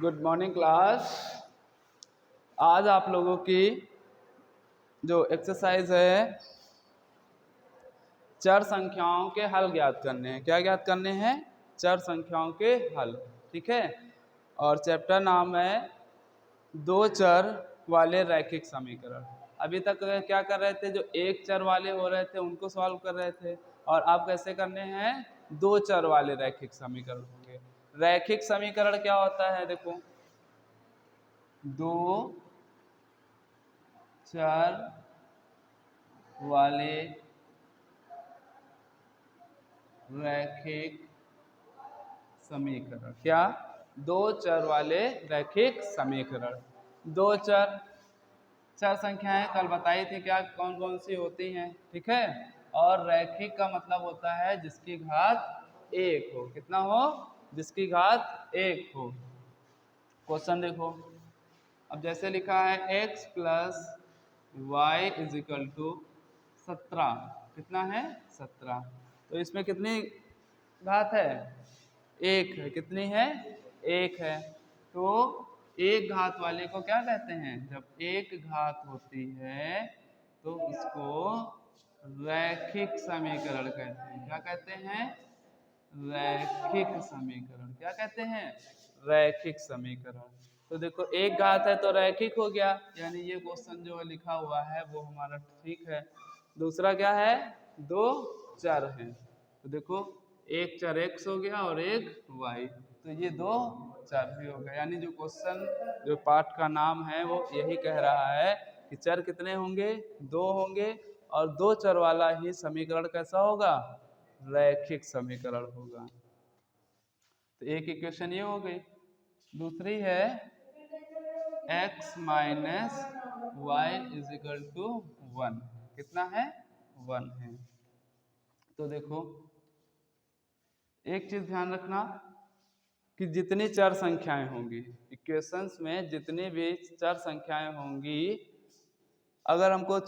Good morning class. आज आप लोगों की जो एक्सरसाइज है चर संख्याओं के हल ज्ञात करने हैं। क्या ज्ञात करने हैं? चर संख्याओं के हल। ठीक है। और चैप्टर नाम है दो चर वाले रैखिक समीकरण। अभी तक क्या कर रहे थे? जो एक चर वाले हो रहे थे उनको सॉल्व कर रहे थे, और अब कैसे करने हैं? दो चर वाले रैखिक समीकरण होंगे। रैखिक समीकरण क्या होता है? देखो, दो चर वाले रैखिक समीकरण। क्या? दो चर वाले रैखिक समीकरण। दो चर संख्याएं कल बताई थी क्या कौन कौन सी होती हैं। ठीक है। और रैखिक का मतलब होता है जिसकी घात एक हो। कितना हो? जिसकी घात एक हो। क्वेश्चन देखो, अब जैसे लिखा है x plus Y is equal to 17। कितना है? 17। तो इसमें कितनी घात है? एक है। कितनी है? एक है। तो एक घात वाले को क्या कहते हैं? जब एक घात होती है तो इसको रैखिक समीकरण कहते हैं। क्या कहते हैं? रैखिक समीकरण। क्या कहते हैं? रैखिक समीकरण। तो देखो, एक घात है तो रैखिक हो गया, यानी ये क्वेश्चन जो लिखा हुआ है वो हमारा ठीक है। दूसरा क्या है? दो चर हैं। तो देखो, एक चर x हो गया और एक y, तो ये दो चर भी हो गया। यानी जो क्वेश्चन, जो पाठ का नाम है वो यही कह रहा है कि चर कितने होंगे? दो होंगे, और दो चर वाला ही समीकरण कैसा होगा? रैखिक समीकरण होगा। तो एक इक्वेशन ये हो गई। दूसरी है x minus Y is equal to 1। कितना है? 1 है। तो देखो, एक चीज ध्यान रखना कि जितनी चर संख्याएं होंगी इक्वेशंस में, जितनी भी चर संख्याएं होंगी, अगर हमको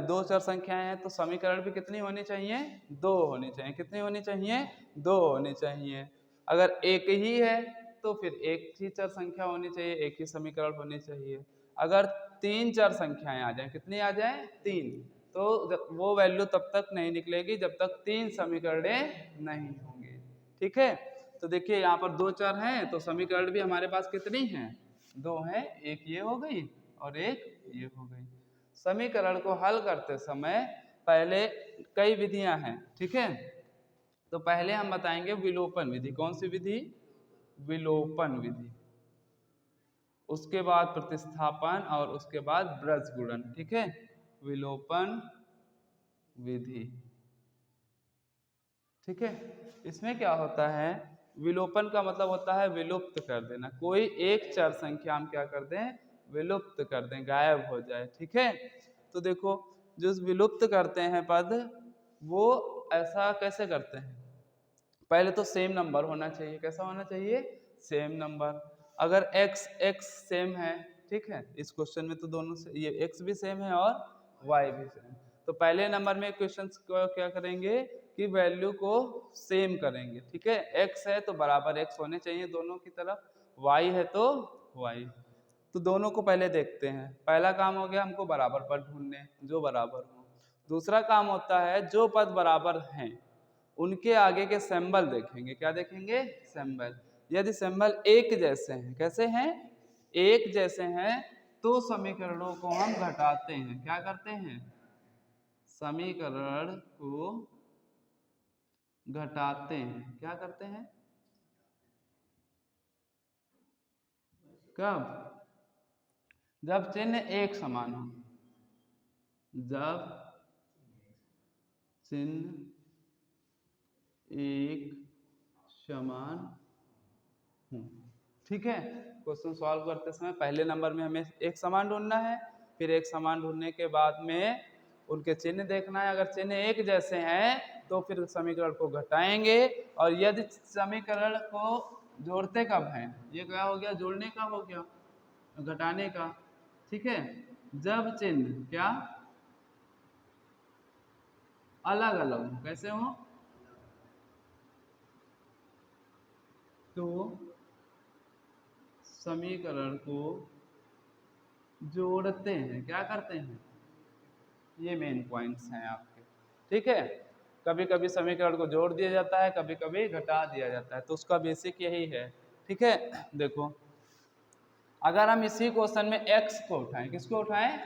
दो चर संख्याएं हैं तो समीकरण भी कितनी होनी चाहिए? दो होनी चाहिए। कितनी होनी चाहिए? दो होनी चाहिए। अगर एक ही है तो फिर एक ही चर संख्या होनी चाहिए, एक ही समीकरण होनी चाहिए। अगर तीन चर संख्याएं आ जाएं, कितनी आ जाएं? तीन, तो वो वैल्यू तब तक नहीं निकलेगी जब तक तीन समीकरणें नहीं होंगी। ठीक है। तो देखिए, यहाँ पर दो चर हैं तो समीकरण भी हमारे पास कितनी हैं? दो हैं। एक ये हो गई और एक ये हो गई। समीकरण को हल करते समय पहले कई विधियां हैं। ठीक है। तो पहले हम बताएंगे विलोपन विधि। कौन सी विधि? विलोपन विधि। उसके बाद प्रतिस्थापन, और उसके बाद ब्रज गुणन। ठीक है। विलोपन विधि। ठीक है। इसमें क्या होता है? विलोपन का मतलब होता है विलुप्त कर देना। कोई एक चर संख्या हम क्या कर दें? विलुप्त कर दें, गायब हो जाए। ठीक है। तो देखो, जो विलुप्त करते हैं पद, वो ऐसा कैसे करते हैं? पहले तो सेम नंबर होना चाहिए। कैसा होना चाहिए? Same number. अगर x सेम है, ठीक है, इस क्वेश्चन में तो दोनों से ये x भी सेम है और y भी सेम, तो पहले नंबर में क्वेश्चन को क्या करेंगे कि वैल्यू को सेम करेंगे। ठीक है। x है तो बराबर x होने चाहिए दोनों की तरफ, y है तो y। तो दोनों को पहले देखते हैं। पहला काम हो गया हमको बराबर पद ढूंढने, जो बराबर हो। दूसरा काम होता है जो पद बराबर हैं उनके आगे के सिंबल देखेंगे। क्या देखेंगे? सिंबल। यदि सिंबल एक जैसे हैं, कैसे हैं? एक जैसे हैं, तो समीकरणों को हम घटाते हैं। क्या करते हैं? समीकरण को घटाते हैं। क्या करते हैं? कब? जब चिन्ह एक समान हो। जब चिन्ह एक समान हो। ठीक है। क्वेश्चन सॉल्व करते समय पहले नंबर में हमें एक समान ढूंढना है, फिर एक समान ढूंढने के बाद में उनके चिन्ह देखना है। अगर चिन्ह एक जैसे हैं तो फिर समीकरण को घटाएंगे, और यदि समीकरण को जोड़ते कब हैं? ये क्या हो गया? जोड़ने का हो गया, घटाने का। ठीक है। जब चिन्ह क्या अलग अलग हो। कैसे हो? तो समीकरण को जोड़ते हैं, क्या करते हैं, ये मेन पॉइंट्स हैं आपके, ठीक है। कभी कभी समीकरण को जोड़ दिया जाता है, कभी कभी घटा दिया जाता है, तो उसका बेसिक यही है, ठीक है। देखो अगर हम इसी क्वेश्चन में x को उठाएं, किसको उठाएं,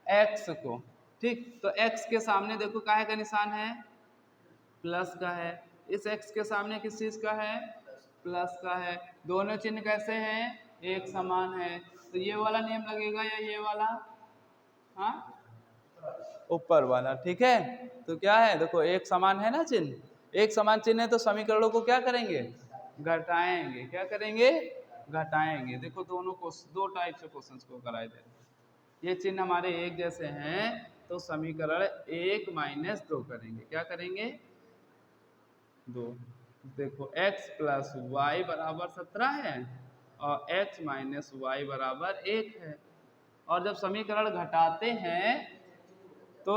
x को, ठीक, तो x के सामने देखो काहे का निशान है, प्लस का है, इस x के सामने किस चीज का है, प्लस का है, दोनों चिन्ह कैसे हैं, एक समान है, तो ये वाला नियम लगेगा या ये वाला, हाँ ऊपर वाला, ठीक है। तो क्या है, देखो एक समान है ना चिन्ह, एक समान चिन्ह है तो समीकरणों को क्या करेंगे, घटाएंगे, क्या करेंगे, घटाएंगे। देखो दोनों को दो टाइप से क्वेश्चंस को कराए थे, ये चिन्ह हमारे एक जैसे हैं तो समीकरण 1 - 2 करेंगे, क्या करेंगे, 2। देखो x प्लस वाई बराबर 17 है और x माइनस वाई बराबर 1 है, और जब समीकरण घटाते हैं तो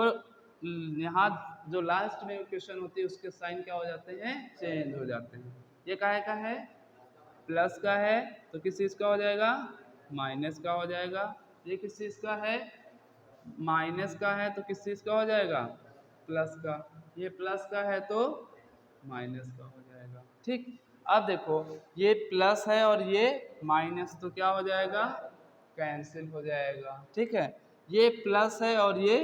यहाँ जो लास्ट में इक्वेशन होती है उसके साइन क्या हो जाते हैं, चेंज हो जाते हैं। ये काहे का है, प्लस का है तो किस चीज़ का हो जाएगा, माइनस का हो जाएगा। ये किस चीज़ का है, माइनस का है तो किस चीज़ का हो जाएगा, प्लस का। ये प्लस का है तो माइनस का हो जाएगा, ठीक। अब देखो ये प्लस है और ये माइनस, तो क्या हो जाएगा, कैंसिल हो जाएगा, ठीक है। ये प्लस है और ये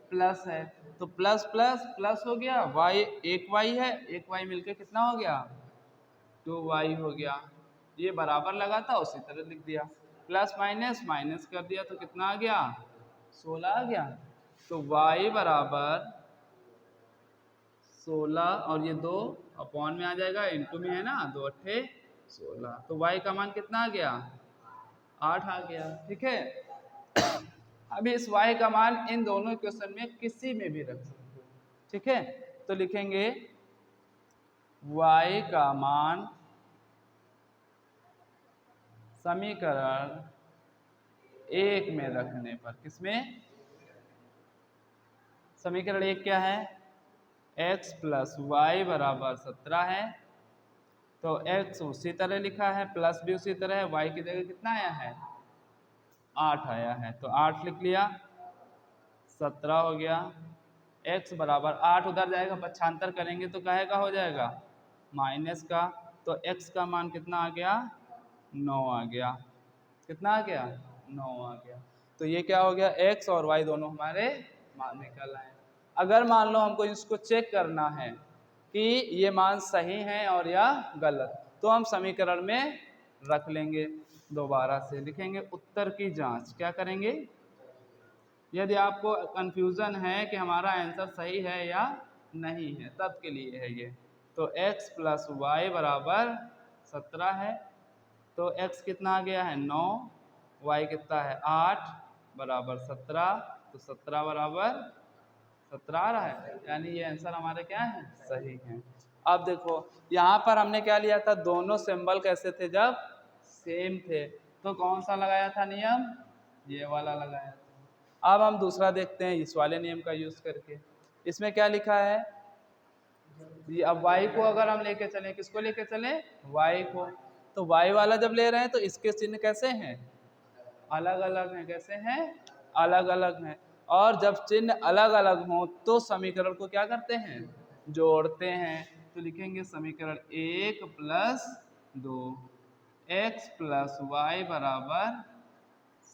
प्लस है तो प्लस प्लस प्लस हो गया, y एक y है, एक y मिलके कितना हो गया, 2y हो गया। ये बराबर लगा था उसी तरह लिख दिया, प्लस माइनस माइनस कर दिया तो कितना आ गया, 16 आ गया। तो y बराबर 16 और ये 2 अपॉन में आ जाएगा, इंटू में है ना, 2 अट्ठे 16, तो y का मान कितना आ गया, 8 आ गया, ठीक है। अभी इस y का मान इन दोनों इक्वेशन में किसी में भी रख सकते हो, ठीक है। तो लिखेंगे y का मान समीकरण 1 में रखने पर, किसमें, समीकरण 1 क्या है, x प्लस वाई बराबर 17 है, तो x उसी तरह लिखा है, प्लस भी उसी तरह है, y की जगह कितना आया है, 8 आया है, तो 8 लिख लिया, 17 हो गया, x बराबर 8 उधर जाएगा, पक्षांतर करेंगे तो काहे का हो जाएगा, माइनस का, तो x का मान कितना आ गया, 9 आ गया, कितना आ गया, 9 आ गया। तो ये क्या हो गया, x और y दोनों हमारे मान निकल आए। अगर मान लो हमको इसको चेक करना है कि ये मान सही है और या गलत, तो हम समीकरण में रख लेंगे, दोबारा से लिखेंगे उत्तर की जांच, क्या करेंगे, यदि आपको कंफ्यूजन है कि हमारा आंसर सही है या नहीं है तब के लिए है ये। तो x प्लस वाई बराबर 17 है, तो x कितना आ गया है 9, y कितना है 8 बराबर 17, तो 17 बराबर 17 आ रहा है, यानी ये आंसर हमारे क्या है, सही है। अब देखो यहाँ पर हमने क्या लिया था, दोनों सिंबल कैसे थे, जब सेम थे, तो कौन सा लगाया था नियम, ये वाला लगाया था। अब हम दूसरा देखते हैं इस वाले नियम का यूज करके, इसमें क्या लिखा है, अब y को अगर हम लेके चले, किसको लेके चले, y को, तो y वाला जब ले रहे हैं तो इसके चिन्ह कैसे हैं, अलग अलग हैं, कैसे हैं, अलग अलग हैं। और जब चिन्ह अलग अलग हों तो समीकरण को क्या करते हैं, जोड़ते हैं। तो लिखेंगे समीकरण 1 प्लस 2, x प्लस वाई बराबर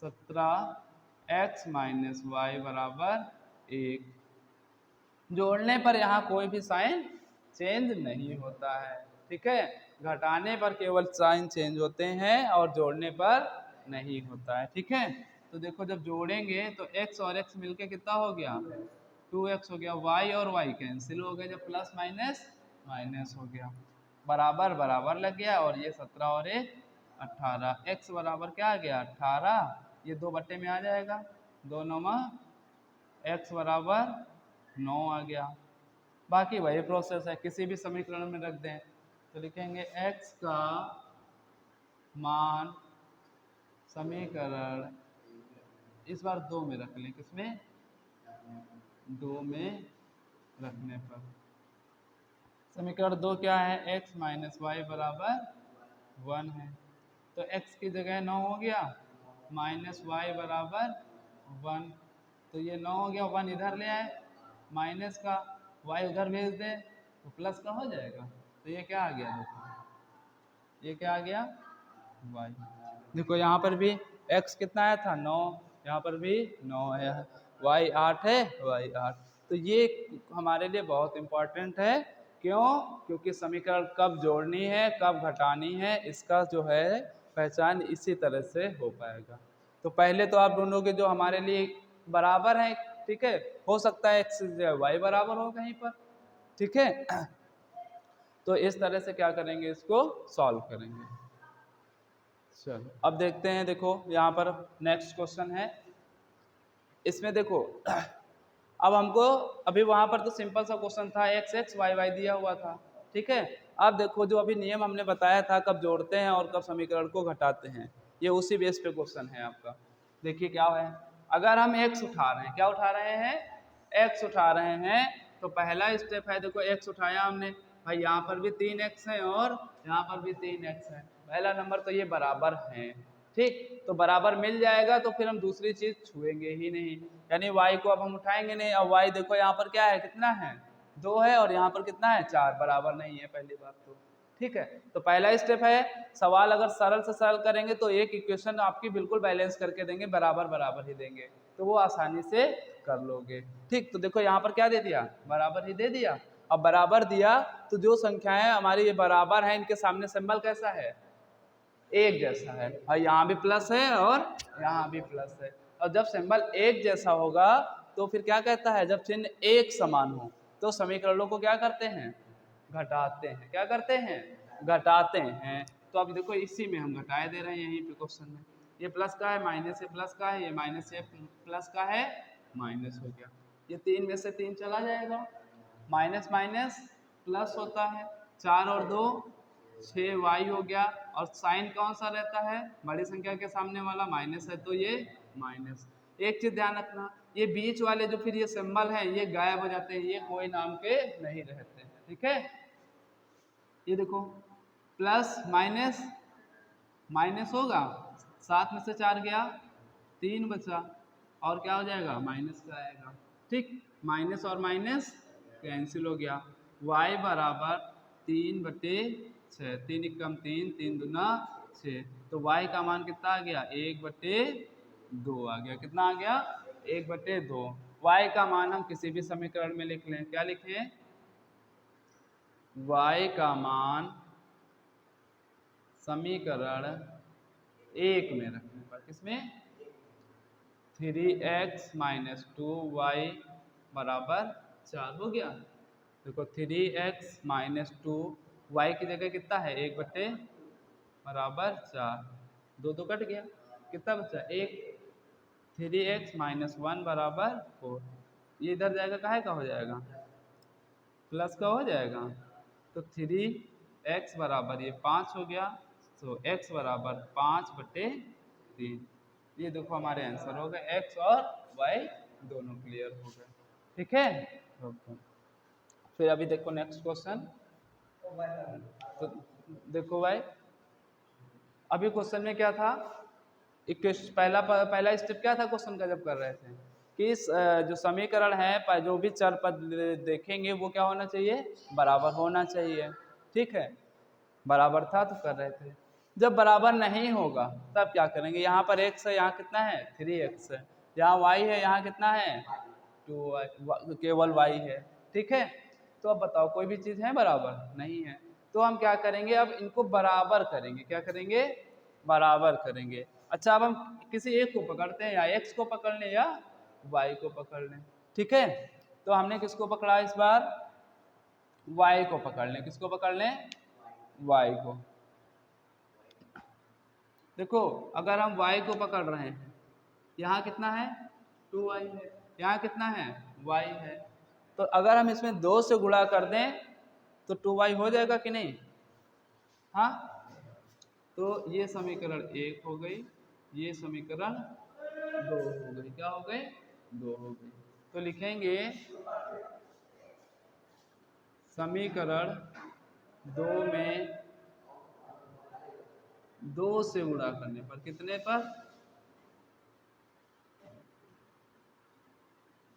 17, x माइनस वाई बराबर 1। जोड़ने पर यहाँ कोई भी साइन चेंज नहीं होता है, ठीक है। घटाने पर केवल साइन चेंज होते हैं और जोड़ने पर नहीं होता है, ठीक है। तो देखो जब जोड़ेंगे तो x और x मिलके कितना हो गया, 2x हो गया, y और y कैंसिल हो गए, जब प्लस माइनस माइनस हो गया, बराबर बराबर लग गया, और ये 17 और 1 18, x बराबर क्या आ गया 18, ये 2 बट्टे में आ जाएगा, 2 9 x बराबर 9 आ गया। बाकी वही प्रोसेस है, किसी भी समीकरण में रख दें, तो लिखेंगे x का मान समीकरण, इस बार 2 में रख लें, किसमें, 2 में रखने पर समीकरण 2 क्या है, x माइनस वाई बराबर 1 है, तो x की जगह 9 हो गया, माइनस वाई बराबर 1। तो ये 9 हो गया, 1 इधर ले आए, माइनस का y उधर भेज दें तो प्लस का हो जाएगा। तो ये क्या आ गया, देखो ये क्या आ गया y। देखो यहाँ पर भी x कितना आया था 9, यहाँ पर भी 9 है, y 8 है, y 8। तो ये हमारे लिए बहुत इम्पोर्टेंट है। क्यों? क्योंकि समीकरण कब जोड़नी है कब घटानी है इसका जो है पहचान इसी तरह से हो पाएगा। तो पहले तो आप ढूंढोगे जो हमारे लिए बराबर है, ठीक है, हो सकता है x y बराबर हो कहीं पर, ठीक है। तो इस तरह से क्या करेंगे, इसको सॉल्व करेंगे। चलो अब देखते हैं, देखो यहाँ पर नेक्स्ट क्वेश्चन है, इसमें देखो अब हमको अभी वहाँ पर तो सिंपल सा क्वेश्चन था, x x y y दिया हुआ था, ठीक है। अब देखो जो अभी नियम हमने बताया था कब जोड़ते हैं और कब समीकरण को घटाते हैं, ये उसी बेस पे क्वेश्चन है आपका। देखिए क्या है, अगर हम x उठा रहे हैं, क्या उठा रहे हैं, x उठा रहे हैं, तो पहला स्टेप है, देखो x उठाया हमने, भाई यहाँ पर भी 3x है और यहाँ पर भी 3x है, पहला नंबर तो ये बराबर है, ठीक। तो बराबर मिल जाएगा तो फिर हम दूसरी चीज छुएंगे ही नहीं, यानी y को अब हम उठाएंगे नहीं। अब y देखो यहाँ पर क्या है, कितना है 2 है, और यहाँ पर कितना है 4, बराबर नहीं है पहली बात तो, ठीक है। तो पहला स्टेप है, सवाल अगर सरल से सरल करेंगे तो एक इक्वेशन आपकी बिल्कुल बैलेंस करके देंगे, बराबर बराबर ही देंगे, तो वो आसानी से कर लोगे, ठीक। तो देखो यहाँ पर क्या दे दिया, बराबर ही दे दिया। अब बराबर दिया तो जो संख्याएं हमारी ये बराबर है इनके सामने सिंबल कैसा है, एक जैसा है, और यहाँ भी प्लस है और यहाँ भी प्लस है। और जब सिंबल एक जैसा होगा तो फिर क्या कहता है, जब चिन्ह एक समान हो तो समीकरणों को क्या करते हैं, घटाते हैं। क्या करते हैं, घटाते हैं। तो अब देखो इसी में हम घटाए दे रहे हैं, यहीं पे क्वेश्चन में ये प्लस का है, माइनस से प्लस का है, ये माइनस से प्लस का है, माइनस हो गया, ये 3 में से 3 चला जाएगा, माइनस माइनस प्लस होता है, 4 और 2 6y हो गया, और साइन कौन सा रहता है, बड़ी संख्या के सामने वाला माइनस है, तो ये माइनस। एक चीज ध्यान रखना, ये बीच वाले जो फिर ये सिंबल है ये गायब हो जाते हैं, ये कोई नाम के नहीं रहते हैं, ठीक है। ये देखो प्लस माइनस माइनस होगा, 7 में से 4 गया, 3 बचा, और क्या हो जाएगा, माइनस का आएगा, ठीक। माइनस और माइनस कैंसिल हो गया, y बराबर 3/6, 3 एकम 3, 3 दूना 6, तो y का मान कितना आ गया, 1/2 आ गया, कितना आ गया, 1/2। y का मान हम किसी भी समीकरण में लिख लें, क्या लिखें, y का मान समीकरण 1 में रखने पर, किसमें, 3x - 2y बराबर 4 हो गया। देखो 3x - 2 y की जगह कितना है, 1/, बराबर 4, 2 तो कट गया, कितना बचा 1, 3x - 1 बराबर 4, ये इधर जाएगा, काहे का हो जाएगा, प्लस का हो जाएगा, तो 3x बराबर ये 5 हो गया, तो x बराबर 5/3। ये देखो हमारे आंसर हो गए, x और y दोनों क्लियर हो गए, ठीक है। ओके, फिर अभी देखो नेक्स्ट क्वेश्चन, तो देखो भाई अभी क्वेश्चन में क्या था, पहला स्टेप क्या था क्वेश्चन का जब कर रहे थे कि जो समीकरण है, जो भी चर पद देखेंगे वो क्या होना चाहिए, बराबर होना चाहिए, ठीक है। बराबर था तो कर रहे थे, जब बराबर नहीं होगा तब क्या करेंगे, यहाँ पर x है, यहाँ कितना है 3x है, यहाँ y है, यहाँ कितना है 2y, केवल y है, ठीक है। तो अब बताओ कोई भी चीज़ है बराबर नहीं है, तो हम क्या करेंगे, अब इनको बराबर करेंगे, क्या करेंगे, बराबर करेंगे। अच्छा अब हम किसी एक को पकड़ते हैं, या x को पकड़ लें या y को पकड़ लें, ठीक है। तो हमने किसको पकड़ा इस बार, y को पकड़ लें, किसको पकड़ लें, y को। देखो अगर हम y को पकड़ रहे हैं, यहाँ कितना है 2y है, यहाँ कितना है y है, तो अगर हम इसमें 2 से गुणा कर दें तो 2y हो जाएगा कि नहीं, हाँ। तो ये समीकरण 1 हो गई, ये समीकरण 2 हो गई, क्या हो गए 2 हो गई। तो लिखेंगे समीकरण 2 में 2 से गुणा करने पर, कितने पर?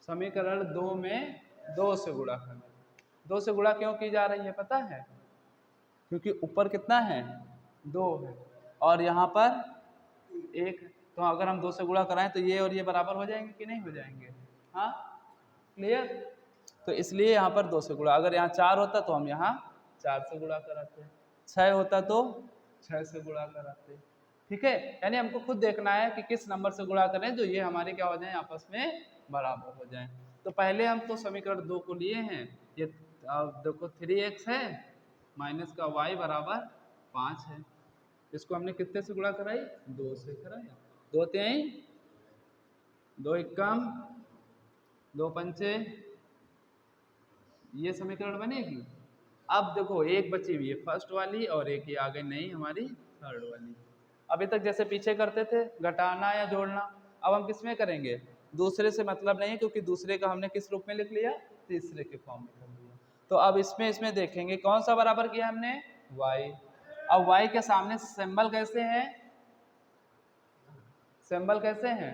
समीकरण 2 में 2 से गुणा करने पर। 2 से गुणा क्यों की जा रही है पता है? क्योंकि ऊपर कितना है? 2 है और यहाँ पर 1 है। तो अगर हम 2 से गुणा कराएं तो ये और ये बराबर हो जाएंगे कि नहीं हो जाएंगे? हाँ, क्लियर? तो इसलिए यहाँ पर 2 से गुणा, अगर यहाँ 4 होता तो हम यहाँ 4 से गुणा कराते, 6 होता तो 6 से गुणा कराते। ठीक है, यानी हमको खुद देखना है कि किस नंबर से गुणा करें जो ये हमारे क्या हो जाए, आपस में बराबर हो जाए। तो पहले हम तो समीकरण 2 को लिए हैं, ये देखो 3x है माइनस का y बराबर 5 है। इसको हमने कितने से गुणा कराई? 2 से कराया। 2 तिहाई 2 एकम 2 पंचे, ये समीकरण बनेगी। अब देखो एक बची हुई है फर्स्ट वाली और एक ये आ गई नई हमारी थर्ड वाली। अभी तक जैसे पीछे करते थे घटाना या जोड़ना, अब हम किस में करेंगे? दूसरे से मतलब नहीं, क्योंकि दूसरे का हमने किस रूप में लिख लिया? तीसरे के फॉर्म में कर लिया। तो अब इसमें देखेंगे कौन सा बराबर किया हमने? y। अब y के सामने सिंबल कैसे है? सिंबल कैसे है?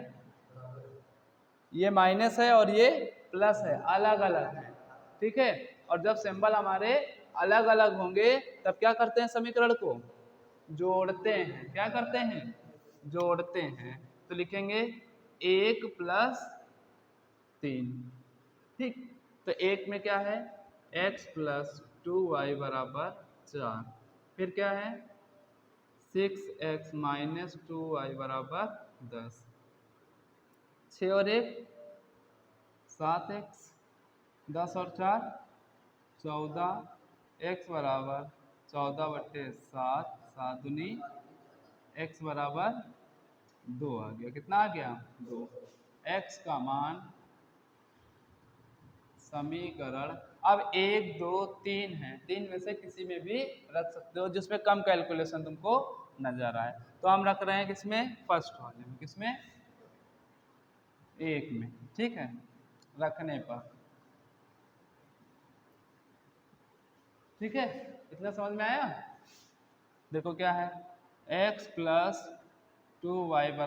ये माइनस है और ये प्लस है, अलग अलग है। ठीक है, और जब सिंबल हमारे अलग अलग होंगे तब क्या करते हैं? समीकरण को जोड़ते हैं। क्या करते हैं? जोड़ते हैं। तो लिखेंगे 1 + 3। ठीक, तो 1 में क्या है? x + 2y = 4। फिर क्या है? 6x - 2y = 10। 6 और 1 7x, 10 और 4 14, x बराबर 14/7, 7 दूनी x बराबर 2 आ गया। कितना आ गया? 2। x का मान समीकरण, अब 1 2 3 है, 3 में से किसी में भी रख सकते हो जिसमें कम कैलकुलेशन तुमको नजर आए। तो हम रख रहे हैं किसमें? फर्स्ट वाले में। किसमें? 1 में। ठीक है, रखने पर। ठीक है, इतना समझ में आया? देखो क्या है, x + 2y =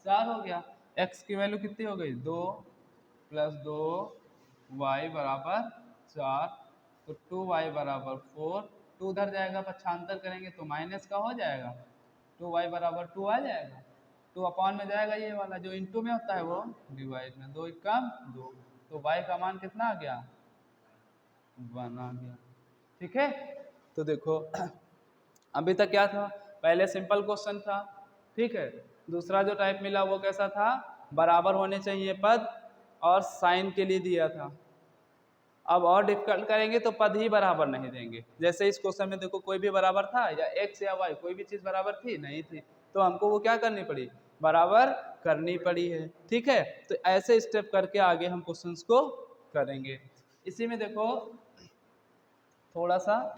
4 हो गया। x की वैल्यू कितनी हो गई? 2 + 2y = 4, तो 2y = 4। 2 उधर जाएगा, पक्षांतर करेंगे तो माइनस का हो जाएगा, 2y = 2 आ जाएगा। 2 अपॉन में जाएगा, ये वाला जो इंटू में होता है वो डिवाइड में, 2 एकम 2। तो y का मान कितना आ गया? 1 आ गया। ठीक है, तो देखो अभी तक क्या था? पहले सिंपल क्वेश्चन था। ठीक है, दूसरा जो टाइप मिला वो कैसा था? बराबर होने चाहिए पद और साइन के लिए दिया था। अब और डिफिकल्ट करेंगे तो पद ही बराबर नहीं देंगे। जैसे इस क्वेश्चन में देखो कोई भी बराबर था या x या y, कोई भी चीज बराबर थी नहीं थी, तो हमको वो क्या करनी पड़ी? बराबर करनी पड़ी है। ठीक है, तो ऐसे स्टेप करके आगे हम क्वेश्चंस को करेंगे। इसी में देखो थोड़ा सा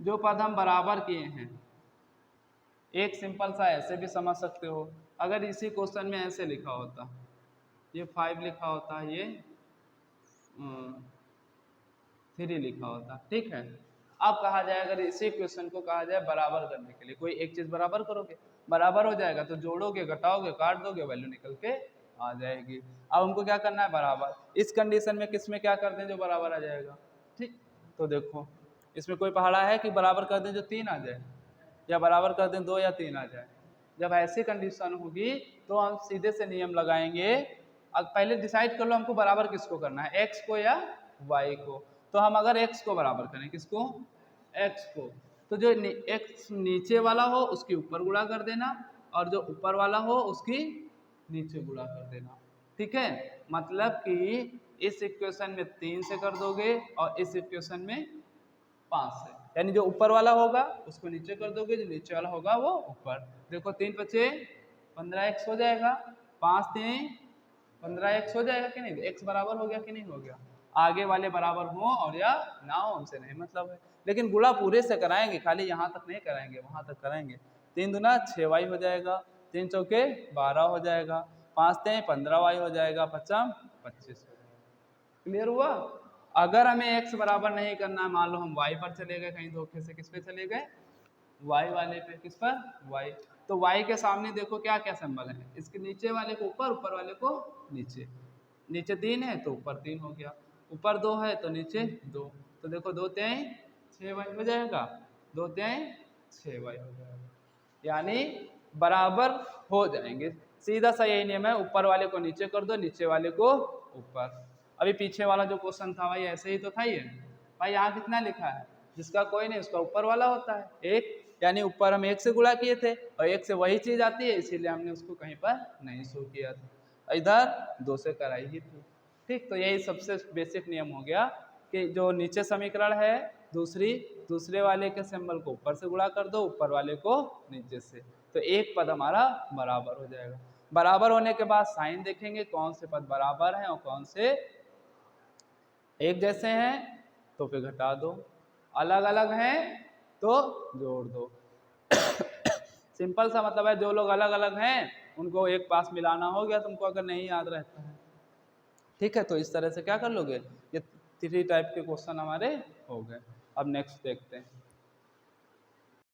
जो पद हम बराबर किए हैं, एक सिंपल सा ऐसे भी समझ सकते हो। अगर इसी क्वेश्चन में ऐसे लिखा होता, ये 5 लिखा होता, ये 3 लिखा होता। ठीक है, अब कहा जाए अगर इसी क्वेश्चन को कहा जाए बराबर करने के लिए, कोई एक चीज बराबर करोगे, बराबर हो जाएगा तो जोड़ोगे, घटाओगे, काट दोगे, वैल्यू निकल के आ जाएगी। अब हमको क्या करना है? बराबर। इस कंडीशन में किस में क्या कर दें जो बराबर आ जाएगा? ठीक, तो देखो इसमें कोई पहाड़ा है कि बराबर कर दें जो 3 आ जाए, या बराबर कर दें 2 या 3 आ जाए। जब ऐसी कंडीशन होगी तो हम सीधे से नियम लगाएंगे। अब पहले डिसाइड कर लो हमको बराबर किसको करना है, x को या y को। तो हम अगर x को बराबर करें, किसको? x को, तो जो x नीचे वाला हो उसके ऊपर गुणा कर देना और जो ऊपर वाला हो उसकी नीचे गुणा कर देना। ठीक है, मतलब कि इस इक्वेशन में 3 से कर दोगे और इस इक्वेशन में 5 से, यानी जो ऊपर वाला होगा उसको नीचे कर दोगे, जो नीचे वाला होगा वो ऊपर। देखो 3 × 5 = 15x हो जाएगा, 5 × 3 = 15x हो जाएगा कि नहीं? x बराबर हो गया कि नहीं हो गया? आगे वाले बराबर हो और या ना हो हमसे नहीं मतलब है, लेकिन गुणा पूरे से कराएंगे, खाली यहाँ तक नहीं कराएंगे, वहाँ तक कराएंगे। 3 दूना 6y हो जाएगा, 3 चौके 12 हो जाएगा, 5 3 15y हो जाएगा, 5 25 हो जाएगा। क्लियर हुआ? अगर हमें x बराबर नहीं करना है, मान लो हम y पर चले गए कहीं धोखे से, किस पे चले गए, y वाले पे, किस पर, y। तो y के सामने देखो क्या क्या सिंबल है, इसके नीचे वाले को ऊपर, ऊपर वाले को नीचे। नीचे 3 है तो ऊपर 3 हो गया, ऊपर 2 है तो नीचे 2। तो देखो 2 तिहाई 6y हो जाएगा, 2 तिहाई 6y हो जाएगा, यानी बराबर हो जाएंगे। सीधा सा यही नियम है, ऊपर वाले को नीचे कर दो, नीचे वाले को ऊपर। अभी पीछे वाला जो क्वेश्चन था भाई ऐसे ही तो था ये भाई। यहाँ कितना लिखा है, जिसका कोई नहीं उसका ऊपर वाला होता है 1, यानी ऊपर हम 1 से गुणा किए थे और 1 से वही चीज आती है, इसीलिए हमने उसको कहीं पर नहीं शो किया था, इधर 2 से कराई ही थी। ठीक, तो यही सबसे बेसिक नियम हो गया कि जो नीचे समीकरण है दूसरे वाले के सिंबल को ऊपर से गुणा कर दो, ऊपर वाले को नीचे से, तो एक पद हमारा बराबर हो जाएगा। बराबर होने के बाद साइन देखेंगे कौन से पद बराबर हैं और कौन से एक जैसे हैं तो फिर घटा दो, अलग अलग हैं तो जोड़ दो। सिंपल सा मतलब है, जो लोग अलग अलग हैं उनको एक पास मिलाना हो गया तुमको, अगर नहीं याद रहता है। ठीक है, तो इस तरह से क्या कर लोगे, ये 3 टाइप के क्वेश्चन हमारे हो गए। अब नेक्स्ट देखते हैं।